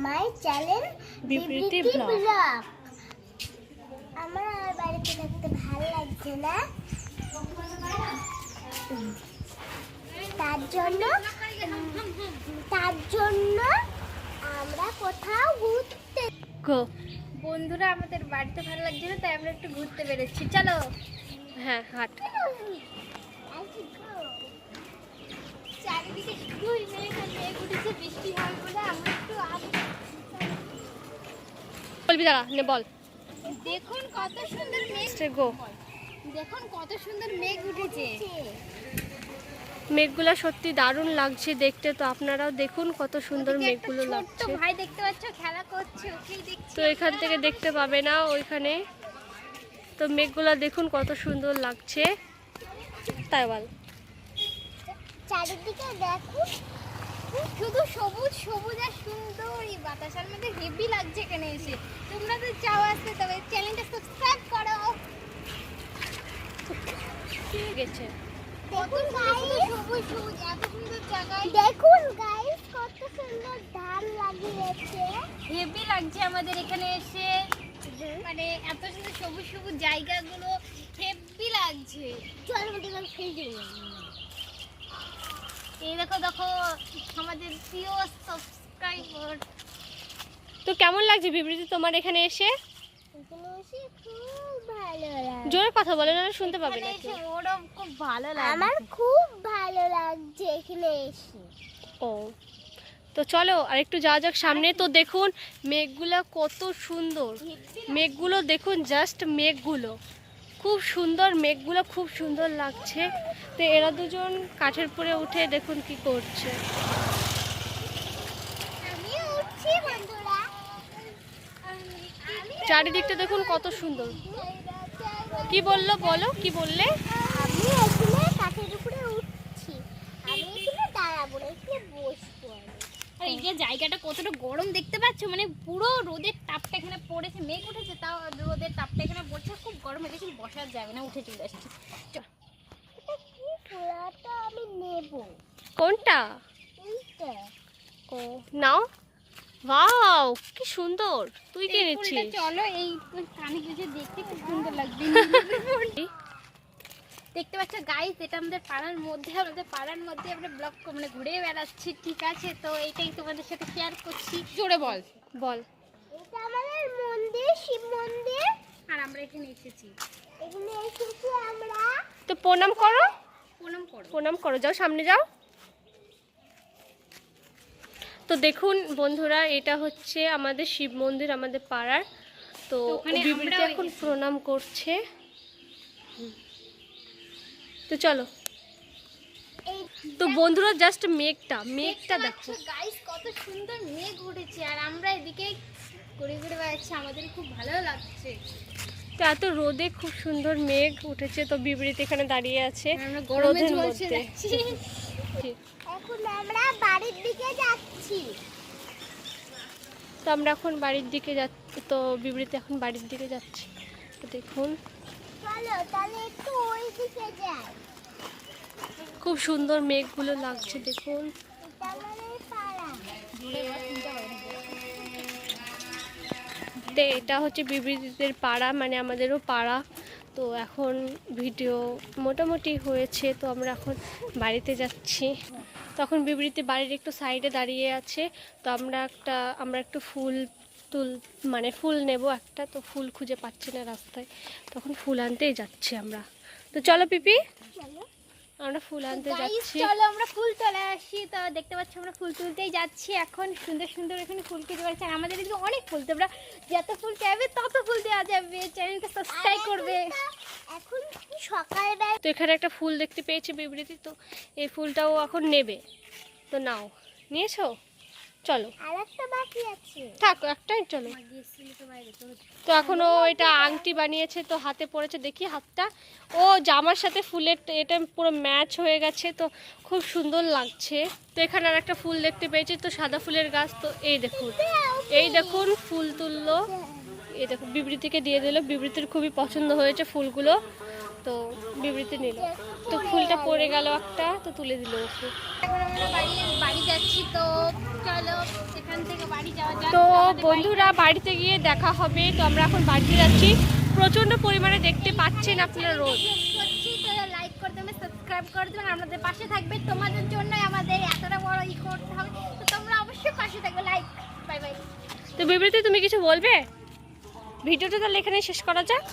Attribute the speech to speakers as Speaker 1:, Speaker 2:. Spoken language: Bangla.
Speaker 1: মাই চ্যানেল
Speaker 2: বিবৃতি ব্লগ।
Speaker 1: আমার আর বাড়িতে থাকতে ভালো লাগছে না, তার জন্য আমরা কোথাও ঘুরতে।
Speaker 2: বন্ধুরা, আমাদের বাড়িতে ভালো লাগছে না, তাই আমরা একটু ঘুরতে বেরোচ্ছি। চলো। হ্যাঁ, হাট। চারিদিকে শুধুই মেঘ আর মেঘ উঠেছে, বৃষ্টি হয় বলে আমরা একটু বলবি, দাঁড়া নে বল। দেখুন কত সুন্দর মেঘ, দেখুন কত সুন্দর মেঘ উঠেছে। মেঘগুলো সত্যি দারুণ লাগছে দেখতে। তো আপনারাও দেখুন কত সুন্দর মেঘগুলো লাগছে। ভাই দেখতে পাচ্ছ খেলা করছে, ওকেই দেখছি। তো এখান থেকে দেখতে পাবে না ওইখানে। তো মেঘগুলো দেখুন কত সুন্দর লাগছে, তাই বল।
Speaker 1: চারিদিকে দেখুন
Speaker 2: শুধু সবুজ সবুজ আর সুন্দর, এই বাতাসের মধ্যে হেভি লাগছে এখানে এসে। তোমরা তো চাও আসতে, তবে চ্যানেলটা সাবস্ক্রাইব করো। ঠিক আছে,
Speaker 1: দেখুন গাইস,
Speaker 2: সবুজ সবুজ এত সুন্দর জায়গায়।
Speaker 1: দেখুন গাইস কত সুন্দর ধান লাগিয়েছে।
Speaker 2: হেভি লাগছে আমাদের এখানে এসে, মানে এত সুন্দর সবুজ সবুজ জায়গাগুলো হেভি লাগছে।
Speaker 1: চল আমাদের ফিল্ডিং।
Speaker 2: এই দেখো দেখো আমাদের প্রিয় সাবস্ক্রাইবার। তো কেমন লাগছে বিবৃতি তোমার এখানে এসে?
Speaker 1: এখানে এসে খুব ভালো লাগে।
Speaker 2: জোরে কথা বলে, না শুনতে পাবে না। ওরও খুব ভালো লাগে।
Speaker 1: আমার খুব ভালো লাগছে এখানে এসে।
Speaker 2: ও, তো চলো আর একটু যাওয়া যাক সামনে। তো দেখুন মেঘগুলো কত সুন্দর, মেঘগুলো দেখুন, জাস্ট মেঘগুলো খুব সুন্দর, মেঘগুলো খুব সুন্দর লাগছে। তো এরা দুজন কাঠের উপরে উঠে দেখুন কি করছে।
Speaker 1: আমিও উঠছি বন্ধুরা।
Speaker 2: চারিদিকটা দেখুন কত সুন্দর। কি বললো বলো, কি বললে?
Speaker 1: আমি এখানে কাঠের উপরে উঠছি, আমি এখানে দাঁড়াবো না, এখানে বসবো আমি।
Speaker 2: আর এই যে জায়গাটা কতটা গরম দেখতে পাচ্ছ, মানে পুরো রোদের তাপটা এখানে পড়েছে। মেঘ উঠেছে, তাও রোদের তাপটা এখানে পড়ছে, খুব গরম হয়ে গেছে, বসার যাবে না, উঠে চলে আসছে।
Speaker 1: এটা কি ফুলটা আমি নেব?
Speaker 2: কোনটা?
Speaker 1: এইটা।
Speaker 2: ও নাও। ওয়াও, কি সুন্দর, তুই কিনেছিস?
Speaker 3: চলো, এই কানে গুজে দেখতে খুব সুন্দর লাগবে।
Speaker 2: দেখতে পাচ্ছ গাইস, এটা আমাদের পাড়ার মধ্যে, আমরা ব্লগ মানে ঘুরে বেড়াচ্ছি, ঠিক আছে? তো এইটাই তোমাদের সাথে শেয়ার করছি।
Speaker 3: জোরে বল।
Speaker 2: বল।
Speaker 1: এটা আমাদের মন্দির, শিব মন্দির।
Speaker 2: আর আমরা এখানে এসেছি,
Speaker 1: এখানে এসেছি আমরা।
Speaker 2: তো প্রণাম করো,
Speaker 3: প্রণাম করো।
Speaker 2: প্রণাম করো, যাও সামনে যাও। তো দেখুন বন্ধুরা, এটা হচ্ছে আমাদের শিব মন্দির, আমাদের পাড়ার। তো
Speaker 3: ওখানে
Speaker 2: বিবৃতি
Speaker 3: আমরাও
Speaker 2: এখন
Speaker 3: এসেছি।
Speaker 2: প্রণাম করছে। তো চলো।
Speaker 1: এই
Speaker 2: তো বন্ধুরা, জাস্ট মেঘটা দেখো।
Speaker 3: গাইস কত সুন্দর মেঘ উঠেছে, আর আমরা এদিকে ঘুরে ঘুরে বেড়াচ্ছি, আমাদের খুব ভালো লাগছে।
Speaker 2: তো এত রোদে খুব সুন্দর মেঘ উঠেছে। তো বিবৃতি এখানে দাঁড়িয়ে আছে
Speaker 3: আমরা গরমে
Speaker 2: রোদের
Speaker 3: ঝলসে
Speaker 2: মধ্যে।
Speaker 3: যাচ্ছি।
Speaker 2: ঠিক।
Speaker 1: এখন আমরা বাড়ির দিকে যাচ্ছি।
Speaker 2: তো আমরা এখন বাড়ির দিকে যাচ্ছি, তো বিবৃতি এখন বাড়ির দিকে যাচ্ছি। তো দেখুন
Speaker 1: চলো তাহলে একটু ওই দিকে যাই।
Speaker 2: খুব সুন্দর মেঘগুলো লাগছে, দেখুন।
Speaker 1: এটা আমাদের পাড়া।
Speaker 2: তো এটা হচ্ছে বিবৃতিদের পাড়া, মানে আমাদেরও পাড়া। তো এখন ভিডিও মোটামুটি হয়েছে, তো আমরা এখন বাড়িতে যাচ্ছি। তখন বিবৃতি বাড়ির একটু সাইডে দাঁড়িয়ে আছে। তো আমরা একটু মানে ফুল নেব একটা, তো ফুল খুঁজে পাচ্ছি না রাস্তায়, তখন ফুল আনতেই যাচ্ছি আমরা। তো চলো পিপি,
Speaker 1: চলো।
Speaker 2: আমরা ফুল আনতে
Speaker 3: গাইস
Speaker 2: যাচ্ছি।
Speaker 3: চলো আমরা ফুল তোলা আসি। তো দেখতে পাচ্ছ আমরা ফুল তুলতেই যাচ্ছি এখন। সুন্দর সুন্দর এখানে ফুল কেটে পাচ্ছি, আর আমাদের এদিকে অনেক ফুল। তোমরা যত ফুল চাইবে তত ফুল দেওয়া যাবে। চ্যানেলটা সাবস্ক্রাইব করবে।
Speaker 1: এখন সকালবেলা
Speaker 2: তো এখানে একটা ফুল দেখতে পেয়েছি বিবৃতি, তো এই ফুলটাও এখন নেবে। তো নাও, নিয়েছো? চলো,
Speaker 1: আর একটা বাকি আছে।
Speaker 2: থাকো একটাই, চলো। তো এখন ও এটা আংটি বানিয়েছে, তো হাতে পড়েছে, দেখি হাতটা। ও জামার সাথে ফুলের এটা পুরো ম্যাচ হয়ে গেছে, তো খুব সুন্দর লাগছে। তো এখানে আর একটা ফুল দেখতে পেয়েছি, তো সাদা ফুলের গাছ। তো এই দেখুন ফুল তুললো, এই দেখুন বিবৃতিকে দিয়ে দিল। বিবৃতির খুবই পছন্দ হয়েছে ফুলগুলো, তো বিবৃতি নিল। তো ফুলটা পড়ে গেল একটা, তো তুলে দিল ওকে।
Speaker 3: এখন আমরা বাড়ি যাচ্ছি। তো চলো, এখান থেকে বাড়ি যাওয়া যাক।
Speaker 2: তো বন্ধুরা বাড়িতে গিয়ে দেখা হবে। তো আমরা এখন বাড়িতে যাচ্ছি। প্রচণ্ড পরিমাণে দেখতে পাচ্ছেন আপনারা রোদ।
Speaker 3: লাইক করে দেবেন, সাবস্ক্রাইব করে দেবেন, আমাদের পাশে থাকবে। তোমাদের জন্যই আমাদের এতটা বড় করতে হবে, তো তোমরা অবশ্যই পাশে থাকবে। Like, bye bye.
Speaker 2: তো বিবৃতি তুমি কিছু বলবে? ভিডিওটা তাহলে এখানে শেষ করা যাক।